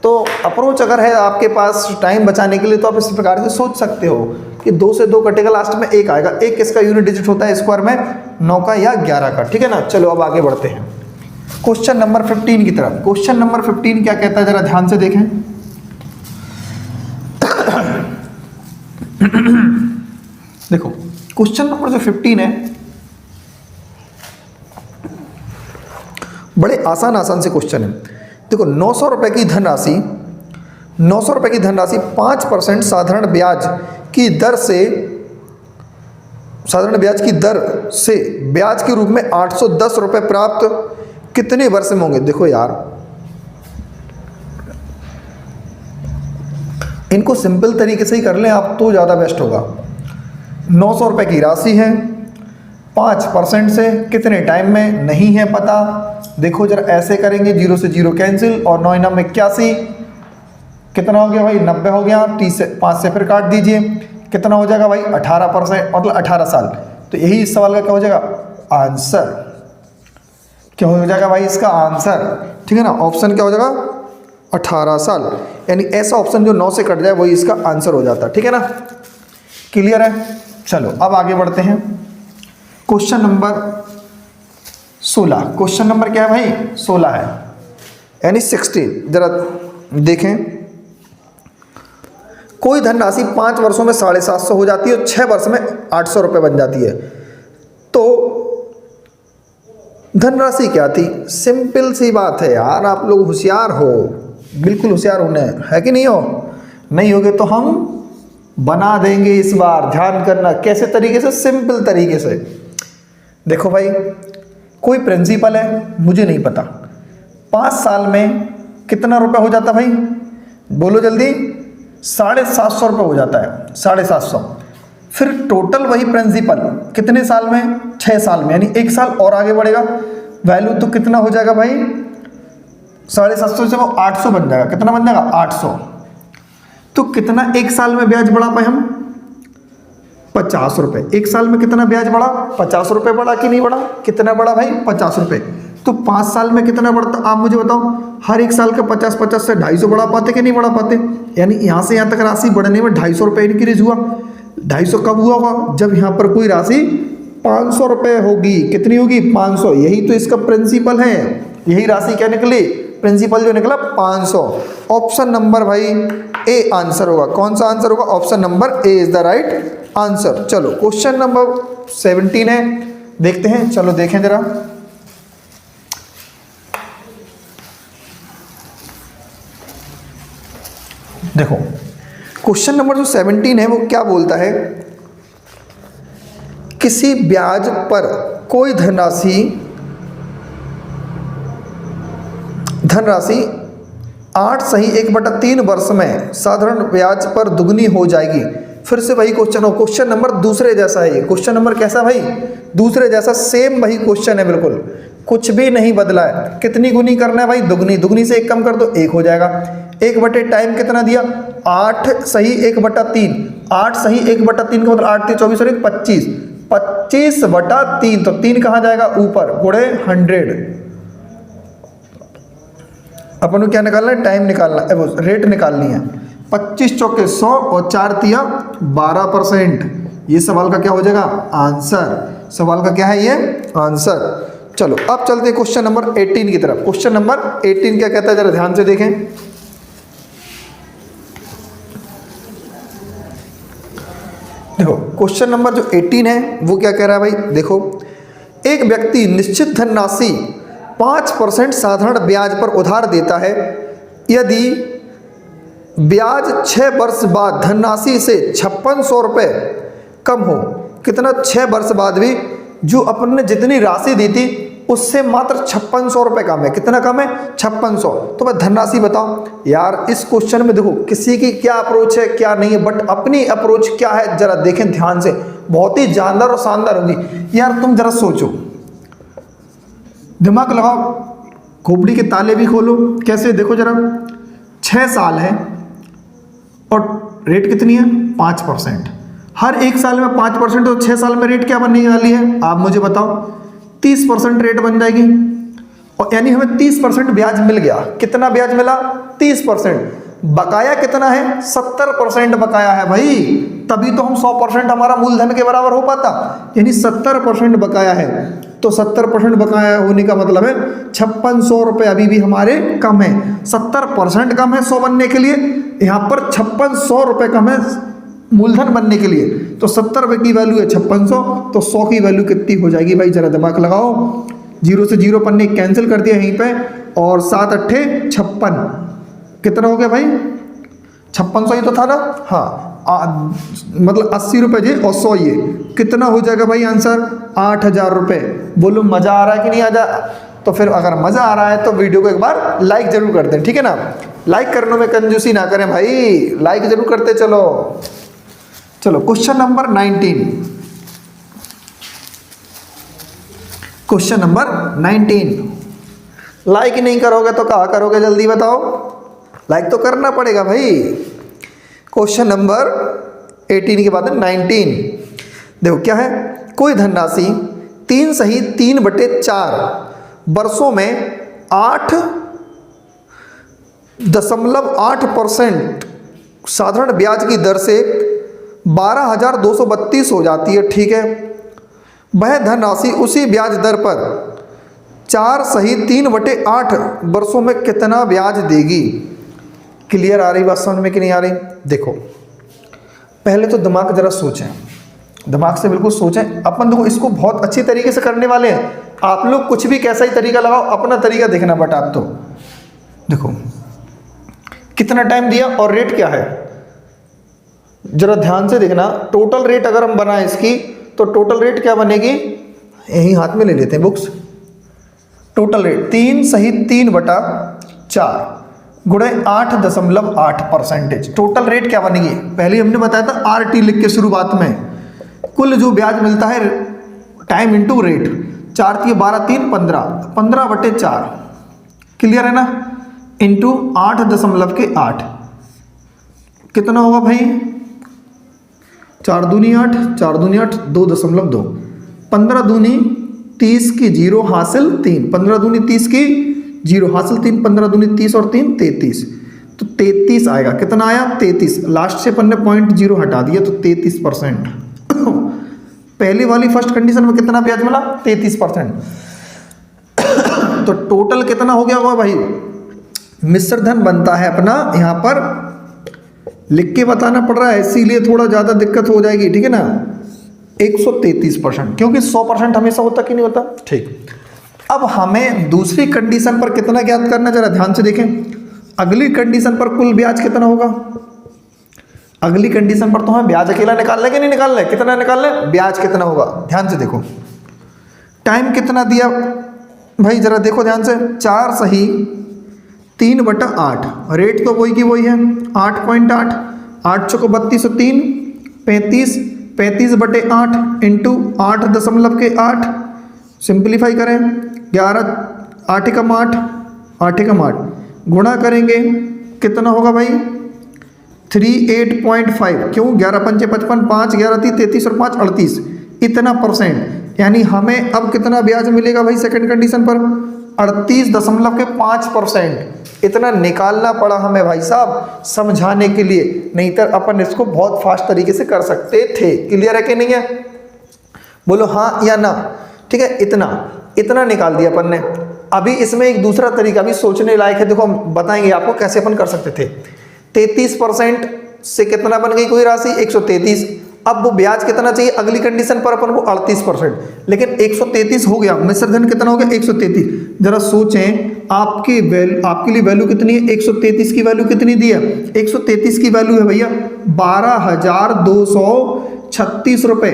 तो अप्रोच अगर है आपके पास टाइम बचाने के लिए तो आप इस प्रकार से सोच सकते हो कि 2 से 2 कटेगा, लास्ट में 1 आएगा। 1 किसका यूनिट डिजिट होता है स्क्वायर में? 9 का या 11 का, ठीक है ना? चलो अब आगे बढ़ते हैं क्वेश्चन नंबर 15 की तरफ। क्वेश्चन नंबर 15 क्या कहता है, जरा ध्यान से देखें। देखो क्वेश्चन नंबर जो 15 है, बड़े आसान से क्वेश्चन है। देखो 900 रुपए की धनराशि 900 रुपए की धनराशि 5% साधारण ब्याज की दर से ब्याज के रूप में 810 रुपए प्राप्त कितने वर्ष में होंगे? देखो यार, इनको सिंपल तरीके से ही कर लें आप तो ज़्यादा बेस्ट होगा। 900 रुपए की राशि है, 5% से कितने टाइम में नहीं है पता। देखो जरा ऐसे करेंगे, 0 से 0 कैंसिल और 9 9 81, कितना हो गया भाई? 90 हो गया। 30 से 5 से फिर काट दीजिए, कितना हो जाएगा भाई? 18%, मतलब 18 साल। तो यही इस सवाल का क्या हो जाएगा? आंसर। क्या हो जाएगा भाई इसका आंसर? ठीक है ना? ऑप्शन क्या हो जाएगा? 18 साल। यानी ऐसा ऑप्शन जो 9 से कट जाए वही इसका आंसर हो जाता है, ठीक है ना? क्लियर है? चलो अब आगे बढ़ते हैं। Question number 16। क्वेश्चन नंबर क्या है भाई? 16 है, यानी 16। जरा देखें, कोई धनराशि 5 वर्षों में 750 हो जाती है और 6 वर्ष में 800 रुपये बन जाती है। तो धनराशि क्या थी? सिंपल सी बात है यार, आप लोग होशियार हो, बिल्कुल होशियार होने है कि नहीं हो? नहीं होगे तो हम बना देंगे इस बार। ध्यान करना, कैसे तरीके से? सिंपल तरीके से। देखो भाई, कोई प्रिंसिपल है, मुझे नहीं पता, 5 साल में कितना रुपए हो जाता भाई? बोलो जल्दी। 750 रुपये हो जाता है, 750। फिर टोटल वही प्रिंसिपल कितने साल में? 6 साल में, यानी 1 साल और आगे बढ़ेगा। वैल्यू तो कितना हो जाएगा भाई? 750 से वो 800 बन जाएगा। कितना बन जाएगा? 800। तो कितना 1 साल में ब्याज बढ़ा पाए हम? 50 रुपये। 1 साल में कितना ब्याज बढ़ा? 50 रुपये बढ़ा कि नहीं बढ़ा? कितना बढ़ा भाई? 50 रुपये। तो 5 साल में कितना बढ़ता? आप मुझे बताओ। हर 1 साल का 50 से 250 बढ़ा पाते कि नहीं बढ़ा पाते? यानी यहाँ से यहाँ तक राशि बढ़ने में 250 रुपये इंक्रीज हुआ। 250 कब हुआ होगा? जब यहाँ पर कोई राशि 500 रुपये होगी। कितनी होगी? 500। यही तो इसका प्रिंसिपल है। यही राशि क्या निकली? प्रिंसिपल जो निकला 500। ऑप्शन नंबर भाई ए आंसर होगा। कौन सा आंसर होगा? Option number A is the right answer. चलो क्वेश्चन नंबर 17 है, देखते हैं। चलो देखें जरा। देखो क्वेश्चन नंबर जो 17 है वो क्या बोलता है? किसी ब्याज पर कोई धनराशि 8 सही 1/3 वर्ष में साधारण ब्याज पर दुगनी हो जाएगी। फिर से वही क्वेश्चन हो। क्वेश्चन नंबर दूसरे जैसा है ये। क्वेश्चन नंबर कैसा भाई? दूसरे जैसा। सेम वही क्वेश्चन है, बिल्कुल कुछ भी नहीं बदला है। कितनी गुनी करना है भाई? दुगनी। दुगनी से 1 कम कर दो, 1 हो जाएगा। 1 बटे टाइम कितना दिया? 8 सही 1/3। 8 सही 1/3 का मतलब 8 3 24 और 1 25। 25/3। तो 3 कहाँ जाएगा? ऊपर, गुणे 100। अपन को क्या निकालना है? टाइम निकालना है, वो रेट निकालनी है। 25 चौके 100 और 4 तिया 12%। ये सवाल का क्या हो जाएगा? आंसर। सवाल का क्या है ये? आंसर। चलो अब चलते हैं क्वेश्चन नंबर 18 की तरफ। क्वेश्चन नंबर 18 क्या कहता है, जरा ध्यान से देखें। देखो क्वेश्चन नंबर जो 18 है वो क्या कह रहा है भाई? देखो, एक व्यक्ति निश्चित धनराशि 5% साधारण ब्याज पर उधार देता है। यदि ब्याज 6 वर्ष बाद धनराशि से 5600 रुपये कम हो। कितना? 6 वर्ष बाद भी जो अपन ने जितनी राशि दी थी उससे मात्र 5600 रुपये कम है। कितना कम है? 5600। तो मैं धनराशि बताओ यार। इस क्वेश्चन में देखो किसी की क्या अप्रोच है क्या नहीं है, बट अपनी अप्रोच क्या है जरा देखें ध्यान से, बहुत ही जानदार और शानदार होगी यार। तुम जरा सोचो, दिमाग लगाओ, खोपड़ी के ताले भी खोलो। कैसे? देखो जरा, 6 साल है और रेट कितनी है? 5%। हर एक साल में 5%, तो 6 साल में रेट क्या बनने वाली है आप मुझे बताओ? 30% रेट बन जाएगी। और यानी हमें 30% ब्याज मिल गया। कितना ब्याज मिला? 30%। बकाया कितना है? 70% बकाया है भाई, तभी तो हम 100% हमारा मूलधन के बराबर हो पाता। यानी 70% बकाया है, तो 70% बकाया होने का मतलब है 5600 रुपये अभी भी हमारे कम है। 70% कम है 100 बनने के लिए, यहाँ पर 5600 रुपये कम है मूलधन बनने के लिए। तो 70 रुपये की वैल्यू है 5600, तो 100 की वैल्यू कितनी हो जाएगी भाई? जरा दिमाग लगाओ। 0 से 0 पन्ने कैंसिल कर दिया यहीं पे, और 7 अट्ठे 56। कितना हो गया भाई? 5600 ही तो था ना? हाँ, मतलब 80 रुपये जी और 100 ये कितना हो जाएगा भाई आंसर? 8000 रुपये। बोलो मज़ा आ रहा है कि नहीं आ जा? तो फिर अगर मज़ा आ रहा है तो वीडियो को एक बार लाइक जरूर कर दें, ठीक है ना? लाइक करने में कंजूसी ना करें भाई, लाइक जरूर करते चलो। चलो question number 19। Question number 19। Like नहीं करोगे तो क्या करोगे? जल्दी बताओ। लाइक तो करना पड़ेगा भाई। क्वेश्चन नंबर 18 के बाद 19। देखो क्या है? कोई धनराशि 3 सही 3/4 वर्षों में 8.8% साधारण ब्याज की दर से 12,232 हो जाती है, ठीक है। वह धनराशि उसी ब्याज दर पर 4 सही 3/8 वर्षों में कितना ब्याज देगी? क्लियर आ रही बात समझ में कि नहीं आ रही? देखो पहले तो दिमाग जरा सोचें, दिमाग से बिल्कुल सोचें। अपन देखो इसको बहुत अच्छी तरीके से करने वाले हैं। आप लोग कुछ भी कैसा ही तरीका लगाओ, अपना तरीका देखना। बट आप तो देखो कितना टाइम दिया और रेट क्या है, जरा ध्यान से देखना। टोटल रेट अगर हम बनाएं इसकी, तो टोटल रेट क्या बनेगी? यही हाथ में ले लेते हैं बुक्स। टोटल रेट 3 सही 3/4 गुणे 8.8%। टोटल रेट क्या बनेगी? पहले हमने बताया था RT लिख के शुरुआत में, कुल जो ब्याज मिलता है टाइम इंटू रेट। 4 × 12 3 15 15/4 क्लियर है ना? इंटू 8.8 कितना होगा भाई? 4 दूनी 8 4 दूनी 8 2.2 15 दूनी 30 की 0 हासिल 3 15 दूनी 30 की 0 हासिल 3 15 दूनी 30 और 3 33। तो 33 आएगा। कितना आया? 33। लास्ट से अपन ने 0.0 हटा दिया तो 33%। पहली वाली फर्स्ट कंडीशन में कितना ब्याज मिला? 33%। तो टोटल कितना हो गया होगा भाई? मिश्र धन बनता है अपना, यहाँ पर लिख के बताना पड़ रहा है इसीलिए थोड़ा ज़्यादा दिक्कत हो जाएगी, ठीक है ना? 133%, क्योंकि 100% हमेशा होता कि नहीं होता? ठीक। अब हमें दूसरी कंडीशन पर कितना ज्ञात करना, जरा ध्यान से देखें। अगली कंडीशन पर कुल ब्याज कितना होगा? अगली कंडीशन पर तो हमें ब्याज अकेला निकालना है कि नहीं निकालना है? कितना निकालना है? ब्याज कितना होगा? ध्यान से देखो। टाइम कितना दिया भाई? जरा देखो ध्यान से। 4 सही 3/8 रेट तो वही की वही है 8.8 8 चौको 32 और 3 35 35/8 इंटू 8.8 सिंप्लीफाई करें 11 8 एकम 8 8 एकम 8 गुणा करेंगे कितना होगा भाई? 38.5। क्यों? 11 पंचे 55 5 11 30 33 और 5 38 इतना %। यानी हमें अब कितना ब्याज मिलेगा भाई सेकंड कंडीशन पर? 38.5% इतना निकालना पड़ा हमें भाई साहब समझाने के लिए, नहीं तो अपन इसको बहुत फास्ट तरीके से कर सकते थे। क्लियर है कि नहीं है? बोलो हाँ या ना। ठीक है, इतना निकाल दिया अपन ने। अभी इसमें एक दूसरा तरीका भी सोचने लायक है, देखो हम बताएंगे आपको कैसे अपन कर सकते थे। 33% से कितना बन गई कोई राशि? 133। अब वो ब्याज कितना चाहिए अगली कंडीशन पर अपन को? 38%। लेकिन 133 हो गया, मिश्र धन कितना हो गया? 133। जरा सोचें आपके लिए वैल्यू कितनी है, 133 की वैल्यू कितनी दी है, 133 की वैल्यू है भैया 12,236 रुपए।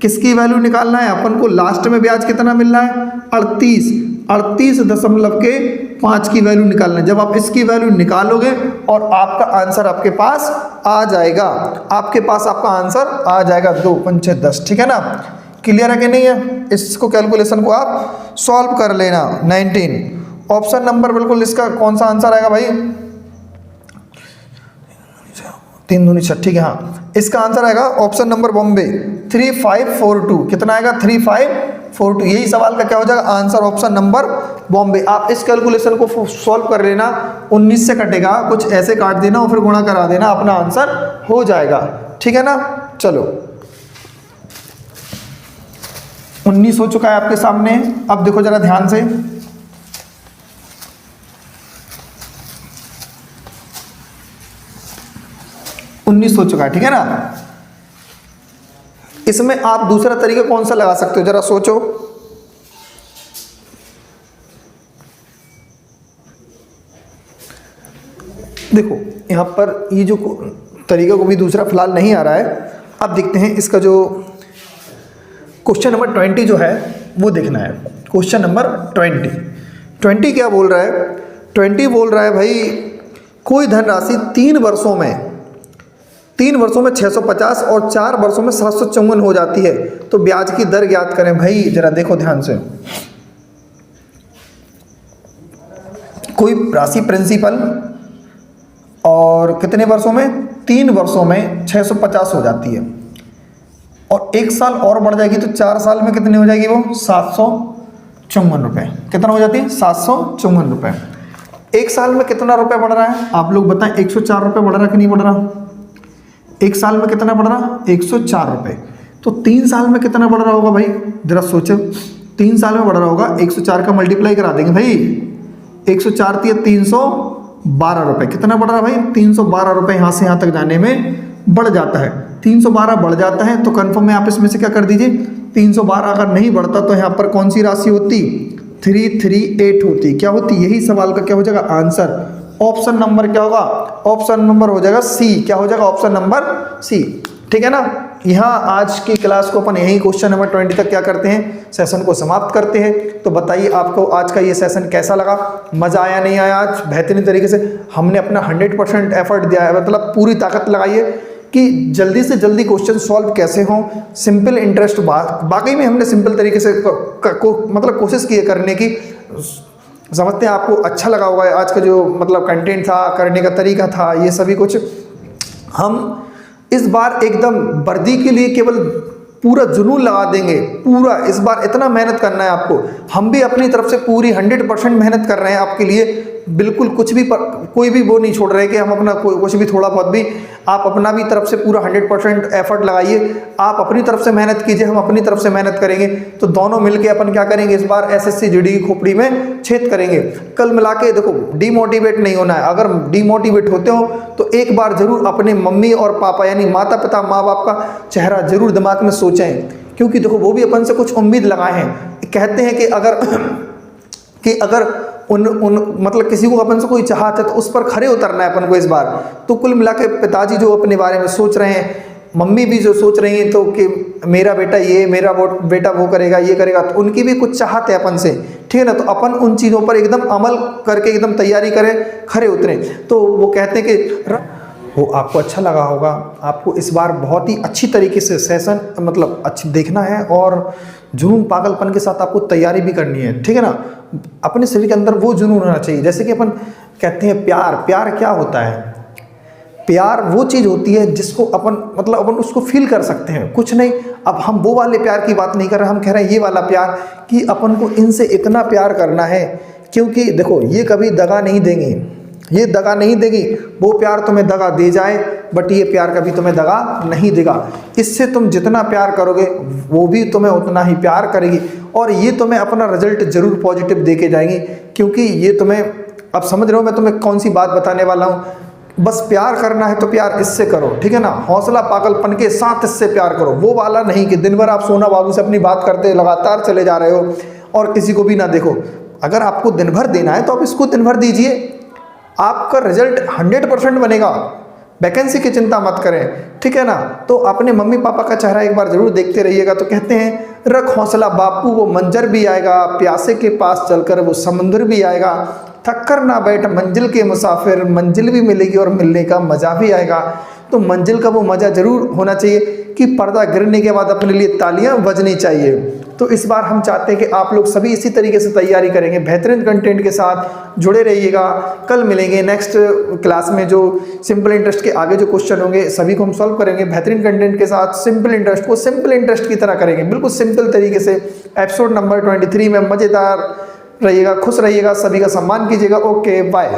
किसकी वैल्यू निकालना है अपन को, लास्ट में ब्याज कितना मिल रहा है, 38.5 की वैल्यू निकालना है। जब आप इसकी वैल्यू निकालोगे और आपका आंसर आपके पास आ जाएगा, आपके पास आपका आंसर आ जाएगा 2 5 6 10। ठीक है ना, क्लियर है कि नहीं है। इसको कैलकुलेशन को आप सॉल्व कर लेना। 19 ऑप्शन नंबर बिल्कुल इसका कौन सा आंसर आएगा भाई, 3 दूनी 6। ठीक है, हाँ इसका आंसर आएगा ऑप्शन नंबर बॉम्बे 3542। कितना आएगा, 3542। यही सवाल का क्या हो जाएगा आंसर, ऑप्शन नंबर बॉम्बे। आप इस कैलकुलेशन को सॉल्व कर लेना, 19 से कटेगा, कुछ ऐसे काट देना और फिर गुणा करा देना, अपना आंसर हो जाएगा। ठीक है ना, चलो 19 हो चुका है आपके सामने। अब देखो जरा ध्यान से, हो चुका है। ठीक है ना, इसमें आप दूसरा तरीका कौन सा लगा सकते हो, जरा सोचो। देखो यहां पर ये जो तरीका को भी दूसरा फिलहाल नहीं आ रहा है। अब देखते हैं इसका जो क्वेश्चन नंबर 20 जो है वो देखना है। क्वेश्चन नंबर 20 क्या बोल रहा है, 20 बोल रहा है भाई कोई धनराशि 3 वर्षों में 650 और 4 वर्षों में 754 हो जाती है, तो ब्याज की दर ज्ञात करें। भाई जरा देखो ध्यान से, कोई राशि प्रिंसिपल और कितने वर्षों में, 3 वर्षों में 650 हो जाती है और 1 साल और बढ़ जाएगी तो 4 साल में कितनी हो जाएगी वो, 754 रुपये। कितना हो जाती है, 754 रुपये। 1 साल में कितना रुपये बढ़ रहा है आप लोग बताएं, 104 रुपये बढ़ रहा है कि नहीं बढ़ रहा, 1 साल में कितना बढ़ रहा, 104 रुपये। तो 3 साल में कितना बढ़ रहा होगा भाई, जरा सोचो, 3 साल में बढ़ रहा होगा, 104 का मल्टीप्लाई करा देंगे भाई, 104 312 रुपये। कितना बढ़ रहा है भाई, 312 रुपये यहाँ से यहाँ तक जाने में बढ़ जाता है। 312 बढ़ जाता है तो कन्फर्म में आप इसमें से क्या कर दीजिए, 312 अगर नहीं बढ़ता तो यहाँ पर कौन सी राशि होती, 338 होती। क्या होती, यही सवाल का क्या हो जाएगा आंसर। ऑप्शन नंबर क्या होगा, ऑप्शन नंबर हो जाएगा सी। क्या हो जाएगा, ऑप्शन नंबर सी। ठीक है ना, यहाँ आज की क्लास को अपन यही क्वेश्चन नंबर 20 तक क्या करते हैं, सेशन को समाप्त करते हैं। तो बताइए आपको आज का ये सेशन कैसा लगा, मज़ा आया नहीं आया। आज बेहतरीन तरीके से हमने अपना 100% एफर्ट दिया है, मतलब पूरी ताकत लगाई है कि जल्दी से जल्दी क्वेश्चन सॉल्व कैसे हों, सिंपल इंटरेस्ट। बाकी में हमने सिंपल तरीके से मतलब कोशिश की है करने की। समझते हैं आपको अच्छा लगा होगा आज का जो मतलब कंटेंट था, करने का तरीका था, ये सभी कुछ। हम इस बार एकदम वर्दी के लिए केवल पूरा जुनून लगा देंगे, पूरा इस बार इतना मेहनत करना है आपको। हम भी अपनी तरफ से पूरी 100% मेहनत कर रहे हैं आपके लिए, बिल्कुल कुछ भी कोई भी वो नहीं छोड़ रहे कि हम अपना कुछ भी थोड़ा बहुत भी, आप अपना भी तरफ से पूरा 100% एफर्ट लगाइए। आप अपनी तरफ से मेहनत कीजिए, हम अपनी तरफ से मेहनत करेंगे, तो दोनों मिलके अपन क्या करेंगे, इस बार एसएससी जीडी की खोपड़ी में छेद करेंगे। कल मिला के देखो, डीमोटिवेट नहीं होना है। अगर डीमोटिवेट होते हो तो एक बार जरूर अपने मम्मी और पापा यानी माता पिता माँ बाप का चेहरा जरूर दिमाग में सोचें, क्योंकि देखो वो भी अपन से कुछ उम्मीद लगाए हैं। कहते हैं कि अगर उन मतलब किसी को अपन से कोई चाहत है तो उस पर खड़े उतरना है अपन को इस बार। तो कुल मिला के पिताजी जो अपने बारे में सोच रहे हैं, मम्मी भी जो सोच रही हैं तो कि मेरा बेटा ये, मेरा वो बेटा वो करेगा, ये करेगा, तो उनकी भी कुछ चाहत है अपन से, ठीक है ना। तो अपन उन चीज़ों पर एकदम अमल करके एकदम तैयारी करें, खड़े उतरें। तो वो कहते हैं कि वो आपको अच्छा लगा होगा। आपको इस बार बहुत ही अच्छी तरीके से सेशन मतलब अच्छी देखना है और जुनून पागलपन के साथ आपको तैयारी भी करनी है, ठीक है ना। अपने शरीर के अंदर वो जुनून होना चाहिए। जैसे कि अपन कहते हैं प्यार क्या होता है, प्यार वो चीज़ होती है जिसको अपन उसको फील कर सकते हैं, कुछ नहीं। अब हम वो वाले प्यार की बात नहीं कर रहे, हम कह रहे हैं ये वाला प्यार कि अपन को इनसे इतना प्यार करना है, क्योंकि देखो ये कभी दगा नहीं देंगी, ये दगा नहीं देगी। वो प्यार तुम्हें दगा दे जाए, बट ये प्यार कभी तुम्हें दगा नहीं देगा। इससे तुम जितना प्यार करोगे वो भी तुम्हें उतना ही प्यार करेगी, और ये तुम्हें अपना रिजल्ट जरूर पॉजिटिव दे के जाएंगी। क्योंकि ये तुम्हें, अब समझ रहे हो मैं तुम्हें कौन सी बात बताने वाला हूँ। बस प्यार करना है तो प्यार इससे करो, ठीक है ना। हौसला पागलपन के साथ इससे प्यार करो, वो वाला नहीं कि दिन भर आप सोना बाबू से अपनी बात करते लगातार चले जा रहे हो और किसी को भी ना देखो। अगर आपको दिन भर देना है तो आप इसको दिन भर दीजिए, आपका रिजल्ट 100% बनेगा। वैकेंसी की चिंता मत करें, ठीक है ना। तो अपने मम्मी पापा का चेहरा एक बार जरूर देखते रहिएगा। तो कहते हैं रख हौसला बापू, वो मंजर भी आएगा, प्यासे के पास चलकर वो समुंदर भी आएगा, थक कर ना बैठ मंजिल के मुसाफिर, मंजिल भी मिलेगी और मिलने का मज़ा भी आएगा। तो मंजिल का वो मज़ा ज़रूर होना चाहिए कि पर्दा गिरने के बाद अपने लिए तालियां बजनी चाहिए। तो इस बार हम चाहते हैं कि आप लोग सभी इसी तरीके से तैयारी करेंगे, बेहतरीन कंटेंट के साथ जुड़े रहिएगा। कल मिलेंगे नेक्स्ट क्लास में, जो सिंपल इंटरेस्ट के आगे जो क्वेश्चन होंगे सभी को हम सॉल्व करेंगे बेहतरीन कंटेंट के साथ। सिंपल इंटरेस्ट को सिंपल इंटरेस्ट की तरह करेंगे, बिल्कुल सिंपल तरीके से। एपिसोड नंबर 23 में मज़ेदार रहिएगा, खुश रहिएगा, सभी का सम्मान कीजिएगा। Okay bye.